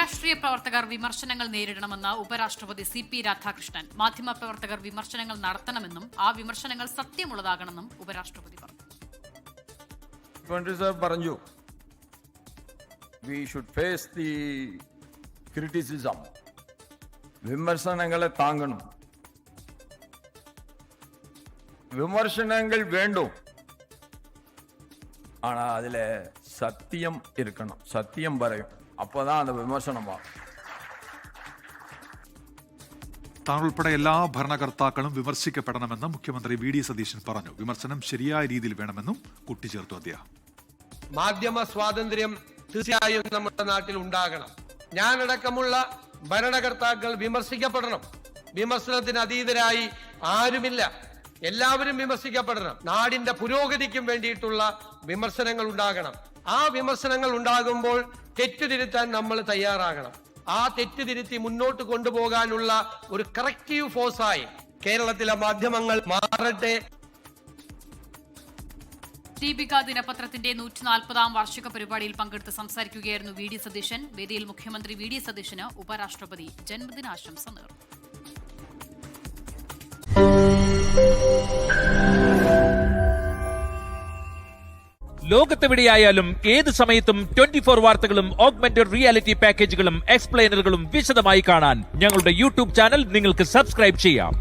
രാഷ്ട്രീയ പ്രവർത്തകർ വിമർശനങ്ങൾ നേരിടണമെന്ന് ഉപരാഷ്ട്രപതി CP രാധാകൃഷ്ണൻ. മാധ്യമപ്രവർത്തകർ വിമർശനങ്ങൾ നടത്തണമെന്നും ആ വിമർശനങ്ങൾ സത്യമുള്ളതാകണമെന്നും ഉപരാഷ്ട്രപതി പറഞ്ഞു. We should face the criticism. വിമർശനങ്ങളെ താങ്ങണം. വിമർശനങ്ങൾ വേണ്ടു. ആണാ അതിലെ സത്യം ഇരിക്കണം. സത്യം പറയും. അപ്പോഴാണ് അത് വിമർശനമാകും. താൻ ഉൾപ്പെടെ എല്ലാ ഭരണകർത്താക്കളും വിമർശിക്കപ്പെടണമെന്ന് മുഖ്യമന്ത്രി VD സതീശൻ പറഞ്ഞു. വിമർശനം ശരിയായ രീതിയിൽ വേണമെന്നും കൂട്ടിച്ചേർത്തു അദ്ദേഹം. മാധ്യമ സ്വാതന്ത്ര്യം തീർച്ചയായും നമ്മുടെ നാട്ടിൽ ഉണ്ടാകണം. ഞാനടക്കമുള്ള ഭരണകർത്താക്കൾ വിമർശിക്കപ്പെടണം. വിമർശനത്തിന് അതീതരായി ആരുമില്ല. എല്ലാവരും വിമർശിക്കപ്പെടണം. നാടിന്റെ പുരോഗതിക്കും വേണ്ടിയിട്ടുള്ള വിമർശനങ്ങൾ ഉണ്ടാകണം. ആ വിമർശനങ്ങൾ ഉണ്ടാകുമ്പോൾ തെറ്റുതിരുത്താൻ നമ്മൾ തയ്യാറാകണം. ആ തെറ്റുതിരുത്തി മുന്നോട്ട് കൊണ്ടുപോകാനുള്ള ഒരു കറക്റ്റീവ് ഫോഴ്സായി കേരളത്തിലെ മാധ്യമങ്ങൾ മാറട്ടെ. ദീപിക ദിനപത്രത്തിന്റെ 140ാം വാർഷിക പരിപാടിയിൽ പങ്കെടുത്ത് സംസാരിക്കുകയായിരുന്നു VD സതീശൻ. വേദിയിൽ മുഖ്യമന്ത്രി VD സതീശന് ഉപരാഷ്ട്രപതി ജന്മദിനാശംസ നേർന്നു. ലോകത്തെവിടെയായാലും ഏത് സമയത്തും 24 വാർത്തകളും ഓഗ്മെന്റഡ് റിയാലിറ്റി പാക്കേജുകളും എക്സ്പ്ലെയിനറുകളും വിശദമായി കാണാൻ ഞങ്ങളുടെ YouTube ചാനൽ നിങ്ങൾക്ക് സബ്സ്ക്രൈബ് ചെയ്യാം.